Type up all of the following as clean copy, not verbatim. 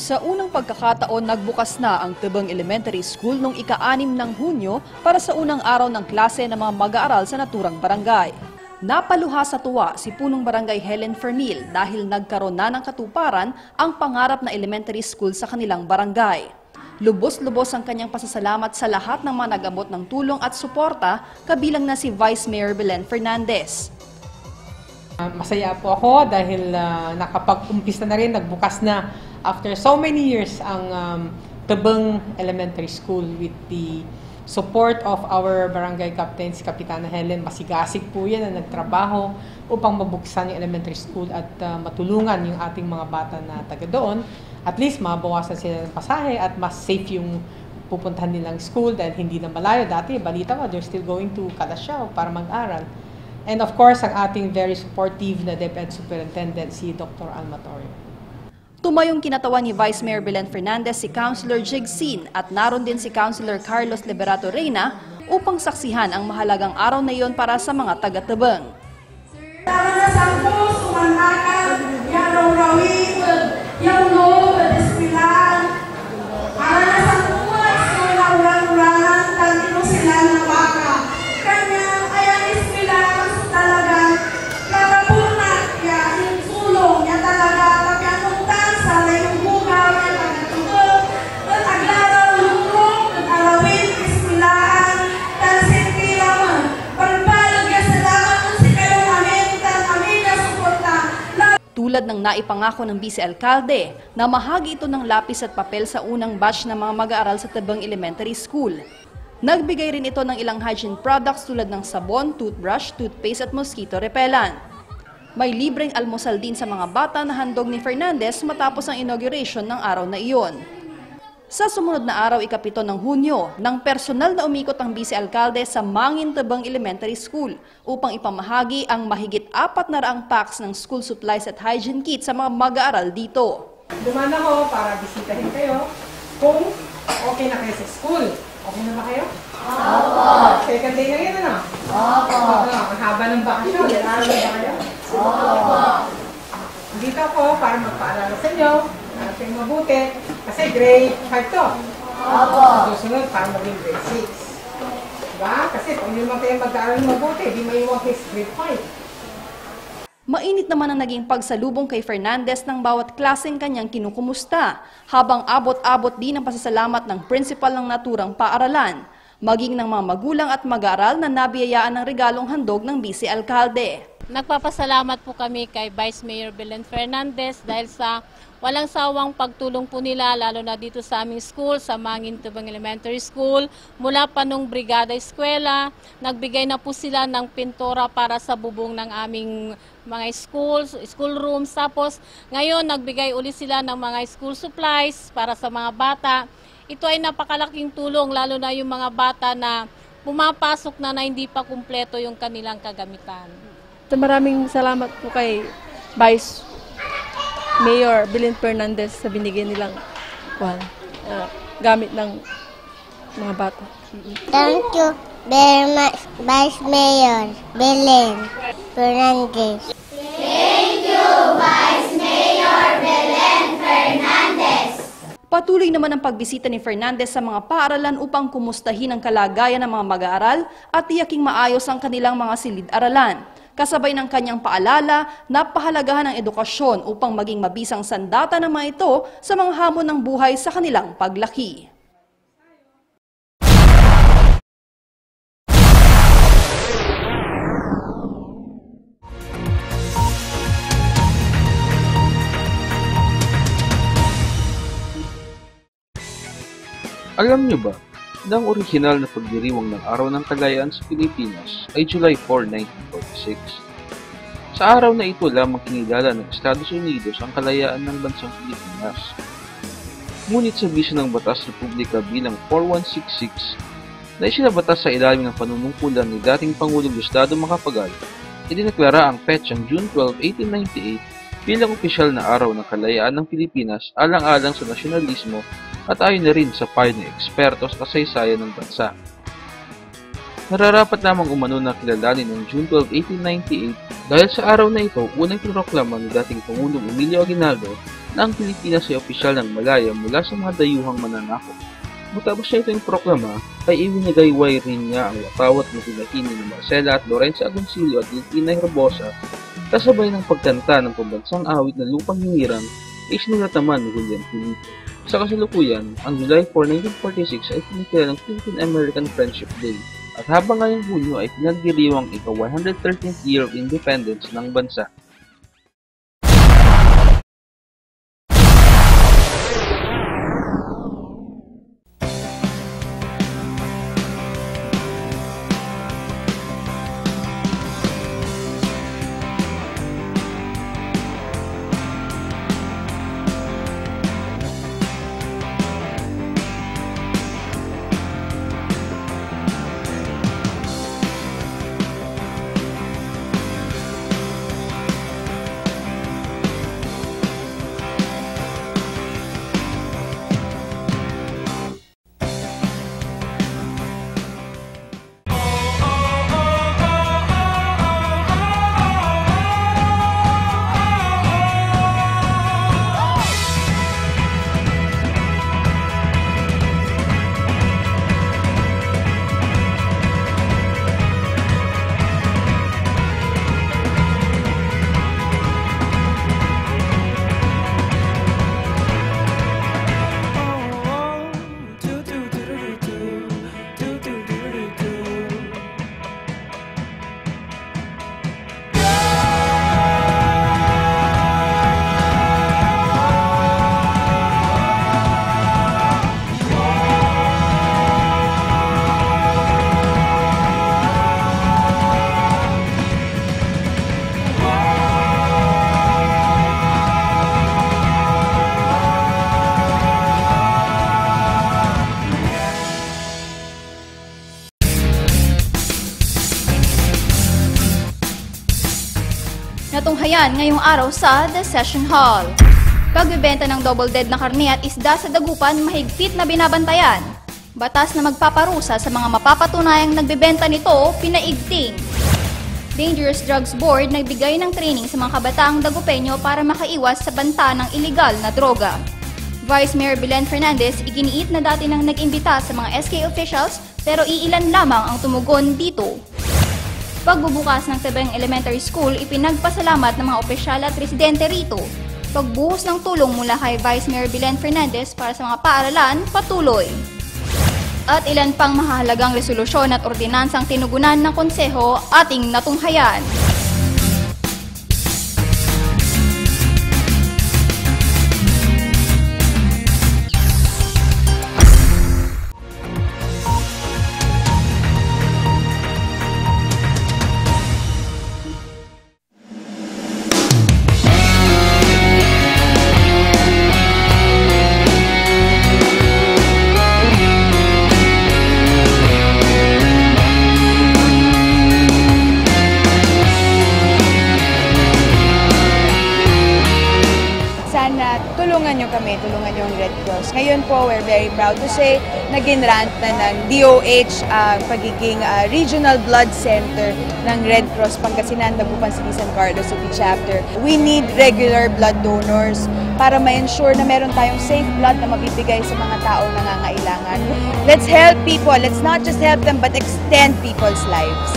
Sa unang pagkakataon, nagbukas na ang Tebeng Elementary School noong ika-6 ng Hunyo para sa unang araw ng klase ng mga mag-aaral sa naturang barangay. Napaluha sa tuwa si punong barangay Helen Fernil dahil nagkaroon na ng katuparan ang pangarap na elementary school sa kanilang barangay. Lubos-lubos ang kanyang pasasalamat sa lahat ng mga nag-abot ng tulong at suporta, kabilang na si Vice Mayor Belen Fernandez. Masaya po ako dahil nakapag-umpisa na rin, nagbukas na after so many years ang Tebeng Elementary School with the support of our barangay captain, si Kapitana Helen. Masigasig po yan na nagtrabaho upang mabuksan yung elementary school at matulungan yung ating mga bata na taga doon. At least mabawasan sila ng pasahe at mas safe yung pupuntahan nilang school dahil hindi na malayo. Dati, balita ko, they're still going to Calasiao para mag-aral. And of course, ang ating very supportive na DepEd Superintendent, si Dr. Almatorio. Tumayong kinatawan ni Vice Mayor Belen Fernandez si Councilor Jigsin at naroon din si Councilor Carlos Liberato Reyna upang saksihan ang mahalagang araw na iyon para sa mga taga-Tebeng. Tulad ng naipangako ng Vice-Alcalde na mahagi ito ng lapis at papel sa unang batch ng mga mag-aaral sa Tebeng Elementary School. Nagbigay rin ito ng ilang hygiene products tulad ng sabon, toothbrush, toothpaste at mosquito repellent. May libreng almusal din sa mga bata na handog ni Fernandez matapos ang inauguration ng araw na iyon. Sa sumunod na araw, ika-7 ng Hunyo, nang personal na umikot ang Vice-Alcalde sa Mangin Tebeng Elementary School upang ipamahagi ang mahigit 400 packs ng school supplies at hygiene kit sa mga mag-aaral dito. Dumaan ako para bisitahin kayo kung okay na kayo sa school. Okay na ba kayo? Opo! Second day na yun, ano? Opo! Ang haba ng bakasyon. Araw na ba kayo? Opo! Dito ako para magpaalala sa inyo. Natin mabuti. Kasi grade 5 to. Opo. Susunod para maging grade 6. Diba? Kasi kung hindi naman kayo mag-aaral mabuti, di maiwan kayo sa grade 5. Mainit naman ang naging pagsalubong kay Fernandez ng bawat klaseng kanyang kinukumusta, habang abot-abot din ang pasasalamat ng principal ng naturang paaralan, maging ng mga magulang at mag-aaral na nabiyayaan ng regalong handog ng Vice-Alcalde. Nagpapasalamat po kami kay Vice Mayor Belen Fernandez dahil sa walang sawang pagtulong po nila, lalo na dito sa aming school, sa Mangin Tebeng Elementary School. Mula pa nung Brigada Eskwela, nagbigay na po sila ng pintura para sa bubong ng aming mga school rooms. Tapos ngayon nagbigay uli sila ng mga school supplies para sa mga bata. Ito ay napakalaking tulong, lalo na yung mga bata na pumapasok na hindi pa kumpleto yung kanilang kagamitan. Maraming salamat po kay Vice Mayor Belen Fernandez sa binigay nilang gamit ng mga bata. Thank you very much, Vice Mayor Belen Fernandez. Thank you, Vice Mayor Belen Fernandez. Patuloy naman ang pagbisita ni Fernandez sa mga paaralan upang kumustahin ang kalagayan ng mga mag-aaral at tiyaking maayos ang kanilang mga silid-aralan. Kasabay ng kanyang paalala na pahalagahan ng edukasyon upang maging mabisang sandata ng mga ito sa mga hamon ng buhay sa kanilang paglaki. Alam niyo ba na ang orihinal na pagdiriwang ng Araw ng Kalayaan sa Pilipinas ay July 4, 1946? Sa araw na ito lamang kinilala ng Estados Unidos ang kalayaan ng bansang Pilipinas. Ngunit sa bisyo ng Batas Republika bilang 4166 na isinabatas sa ilalim ng panunungkulan ni dating Pangulong Diosdado Macapagal, idineklara ang petsang June 12, 1898 bilang opisyal na araw ng kalayaan ng Pilipinas alang-alang sa nasyonalismo at ayon na rin sa payo ng eksperto sa kasaysayan ng bansa. Nararapat lamang umano na kilalanin ng June 12, 1898 dahil sa araw na ito unang pinoproklama ni dating Pangulong Emilio Aguinaldo na ang Pilipinas ay opisyal ng Malaya mula sa mga dayuhang mananakop. Matapos niya itong proklama, ay iwinigayway rin niya ang watawat na pinahini ng Marcela at Lorenza Agoncillo at Delfina Herbosa, kasabay ng pagkanta ng pambansang awit na Lupang Hinirang, isinulat naman ni Julian Felipe. Sa kasalukuyan, ang July 4, 1946 ay pinikila ng Philippine-American Friendship Day, at habang ngayong Hunyo ay pinagdiriwang ika-113th year of independence ng bansa. Natunghayan ngayong araw sa The Session Hall. Pagbebenta ng double dead na karne at isda sa Dagupan mahigpit na binabantayan. Batas na magpaparusa sa mga mapapatunayang nagbebenta nito, pinaigting. Dangerous Drugs Board nagbigay ng training sa mga kabataang Dagupeño para makaiwas sa banta ng iligal na droga. Vice Mayor Belen Fernandez iginiit na dati nang nag-imbita sa mga SK officials pero iilan lamang ang tumugon dito. Pagbubukas ng Tabang Elementary School, ipinagpasalamat ng mga opisyal at residente rito. Pagbuhos ng tulong mula kay Vice Mayor Belen Fernandez para sa mga paaralan, patuloy. At ilan pang mahalagang resolusyon at ordinansang tinugunan ng konseho ating natunghayan. Tulungan nyo kami, tulungan nyo ang Red Cross. Ngayon po, we're very proud to say, nag-grant na ng DOH ang pagiging regional blood center ng Red Cross Pangasinan, Dagupan City, San Carlos City Chapter. We need regular blood donors para ma-ensure na meron tayong safe blood na mabibigay sa mga taong nangangailangan. Let's help people. Let's not just help them, but extend people's lives.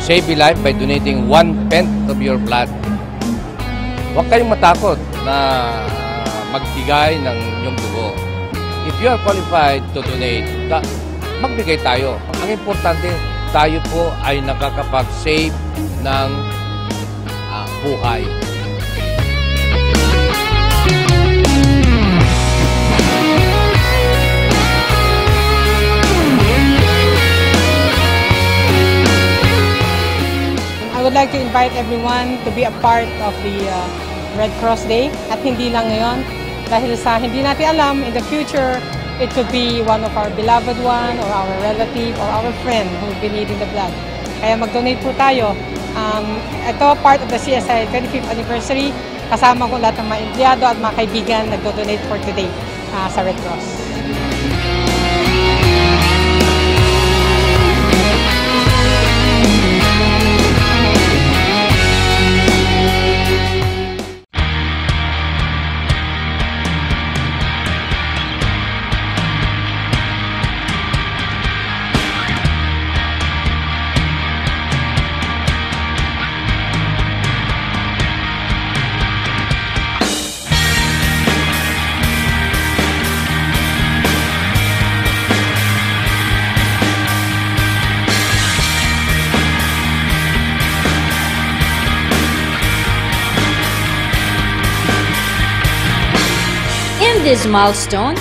Save a life by donating 1/10 of your blood. Huwag kayong matakot na magbigay ng inyong dugo. If you are qualified to donate, magbigay tayo. Ang importante, tayo po ay nakakapag-save ng buhay. I would like to invite everyone to be a part of the Red Cross Day at hindi lang ngayon dahil sa hindi natin alam in the future it could be one of our beloved one or our relative or our friend who will be needing the blood. Kaya mag-donate po tayo. Ito part of the CSI 25th anniversary, kasama ko lahat ng mga empleyado at mga kaibigan nag-donate for today. sa Red Cross. In this milestone,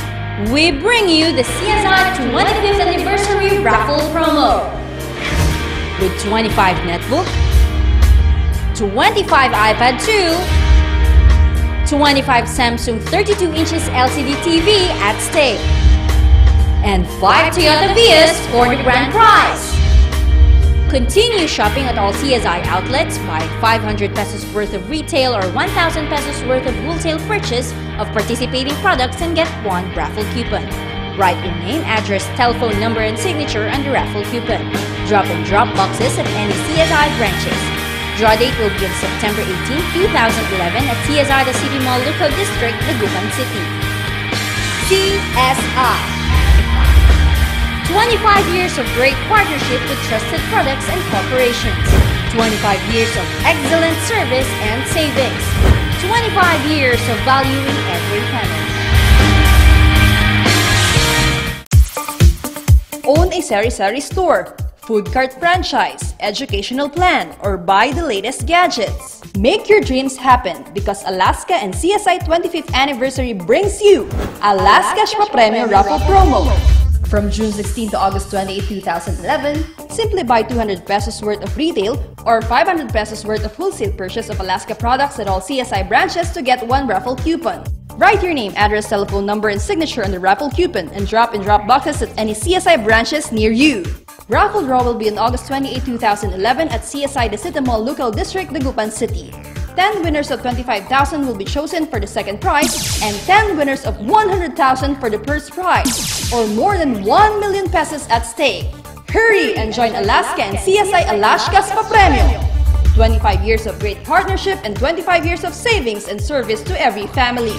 we bring you the CSI 25th Anniversary Raffle Promo. With 25 netbook, 25 iPad 2, 25 Samsung 32 inches LCD TV at stake, and 5 Toyota Vios for the grand prize. Continue shopping at all CSI outlets, buy 500 pesos worth of retail or 1,000 pesos worth of wholesale purchase of participating products and get one raffle coupon. Write your name, address, telephone number, and signature on the raffle coupon. Drop and drop boxes at any CSI branches. Draw date will be on September 18, 2011 at CSI The City Mall, Lucao District, Dagupan City. CSI. 25 years of great partnership with trusted products and corporations. 25 years of excellent service and savings. 25 years of value in every family. Own a sari-sari store, food cart franchise, educational plan, or buy the latest gadgets. Make your dreams happen because Alaska and CSI 25th Anniversary brings you Alaska Papremyo Raffle Promo. From June 16 to August 28, 2011, simply buy 200 pesos worth of retail or 500 pesos worth of wholesale purchase of Alaska products at all CSI branches to get one raffle coupon. Write your name, address, telephone number, and signature on the raffle coupon and drop boxes at any CSI branches near you. Raffle draw will be on August 28, 2011 at CSI The City Mall, Lucao District, Dagupan City. 10 winners of 25,000 will be chosen for the second prize and 10 winners of 100,000 for the first prize, or more than 1 million pesos at stake. Hurry and join Alaska and CSI Alaska's Papremyo. 25 years of great partnership and 25 years of savings and service to every family.